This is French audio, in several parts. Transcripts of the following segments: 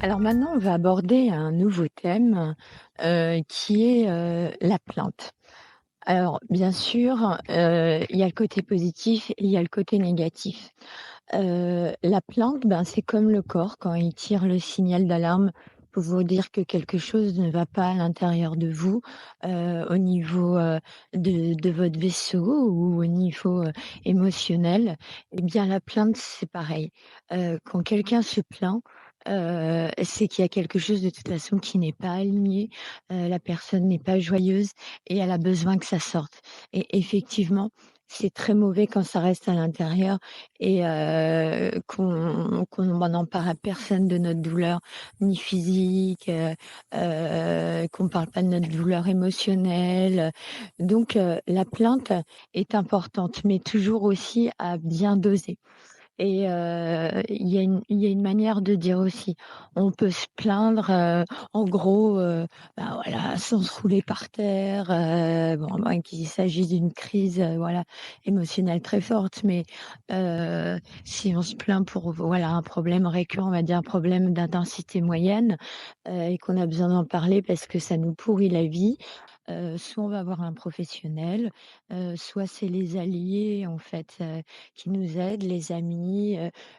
Alors maintenant, on va aborder un nouveau thème, qui est, la plainte. Alors bien sûr, il y a le côté positif et il y a le côté négatif. La plainte, ben, c'est comme le corps quand il tire le signal d'alarme pour vous dire que quelque chose ne va pas à l'intérieur de vous, au niveau, de votre vaisseau ou au niveau, émotionnel. Eh bien la plainte, c'est pareil. Quand quelqu'un se plaint, c'est qu'il y a quelque chose de toute façon qui n'est pas aligné, la personne n'est pas joyeuse et elle a besoin que ça sorte et effectivement, c'est très mauvais quand ça reste à l'intérieur et qu'on n'en parle à personne de notre douleur, ni physique, qu'on parle pas de notre douleur émotionnelle, donc la plainte est importante, mais toujours aussi à bien doser. Et il y a une manière de dire aussi. On peut se plaindre, en gros, bah, voilà, sans se rouler par terre, bon, moins qu'il s'agisse d'une crise, voilà, émotionnelle très forte. Mais, si on se plaint pour, voilà, un problème récurrent, on va dire un problème d'intensité moyenne, et qu'on a besoin d'en parler parce que ça nous pourrit la vie, soit on va voir un professionnel, soit c'est les alliés en fait, qui nous aident, les amis,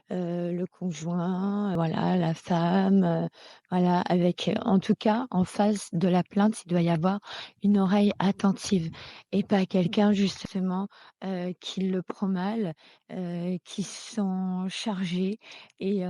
le conjoint, voilà, la femme, voilà, avec, en tout cas, en face de la plainte, il doit y avoir une oreille attentive et pas quelqu'un justement, qui le prend mal, qui se sent chargé et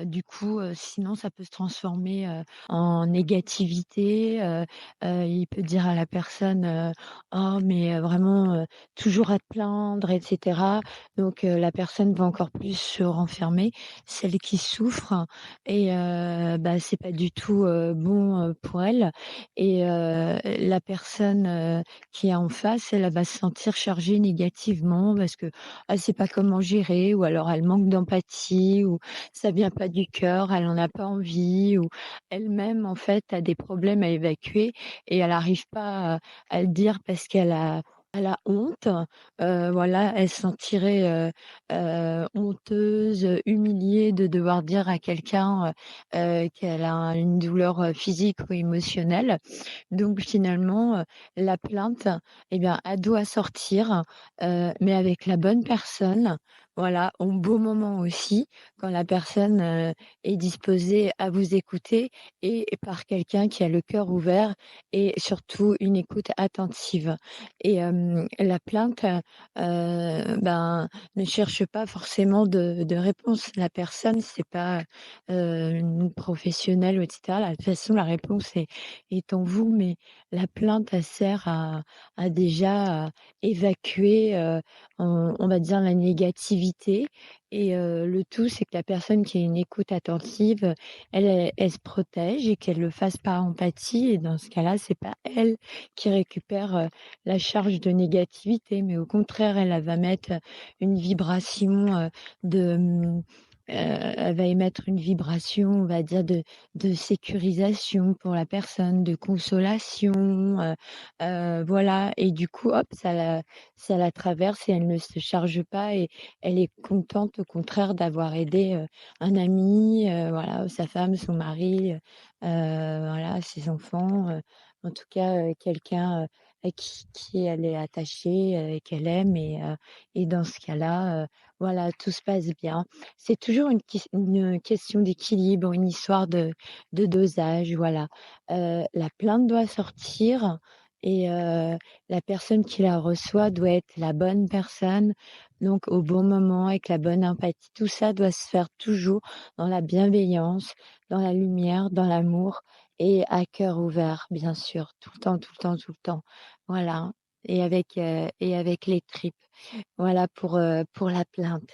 du coup, sinon ça peut se transformer, en négativité, il peut dire à la personne, «Oh mais vraiment, toujours à te plaindre» et cetera. Donc la personne va encore plus se renfermer, celle qui souffre et bah, c'est pas du tout, bon, pour elle et la personne, qui est en face, elle va se sentir chargée négativement parce que elle sait pas comment gérer ou alors elle manque d'empathie ou ça vient pas du cœur, elle en a pas envie ou elle-même en fait a des problèmes à évacuer et elle arrive pas à le dire parce qu'elle a honte, voilà, elle se sentirait, honteuse, humiliée de devoir dire à quelqu'un, qu'elle a une douleur, physique ou émotionnelle. Donc finalement, la plainte et bien, elle doit sortir, mais avec la bonne personne, voilà, au bon moment aussi, quand la personne, est disposée à vous écouter et par quelqu'un qui a le cœur ouvert et surtout une écoute attentive et la plainte, ben, ne cherche pas forcément de réponse. La personne, c'est pas, une professionnelle ou et cetera. De toute façon, la réponse est en vous, mais la plainte, elle sert à déjà évacuer, on va dire la négativité et le tout, c'est que la personne qui a une écoute attentive, elle se protège et qu'elle le fasse par empathie et dans ce cas-là, c'est pas elle qui récupère, la charge de négativité, mais au contraire, elle va mettre une vibration, de, elle va émettre une vibration, on va dire de sécurisation pour la personne, de consolation, voilà et du coup, hop, ça la traverse et elle ne se charge pas et elle est contente au contraire d'avoir aidé, un ami, voilà, sa femme, son mari, voilà, ses enfants, en tout cas, quelqu'un, à qui elle est attachée, qu'elle aime et dans ce cas-là, voilà, tout se passe bien. C'est toujours une question d'équilibre, une histoire de dosage, voilà. La plainte doit sortir et la personne qui la reçoit doit être la bonne personne, donc au bon moment, avec la bonne empathie. Tout ça doit se faire toujours dans la bienveillance, dans la lumière, dans l'amour et à cœur ouvert, bien sûr, tout le temps, tout le temps, tout le temps. Voilà et avec les tripes. Voilà pour la plainte.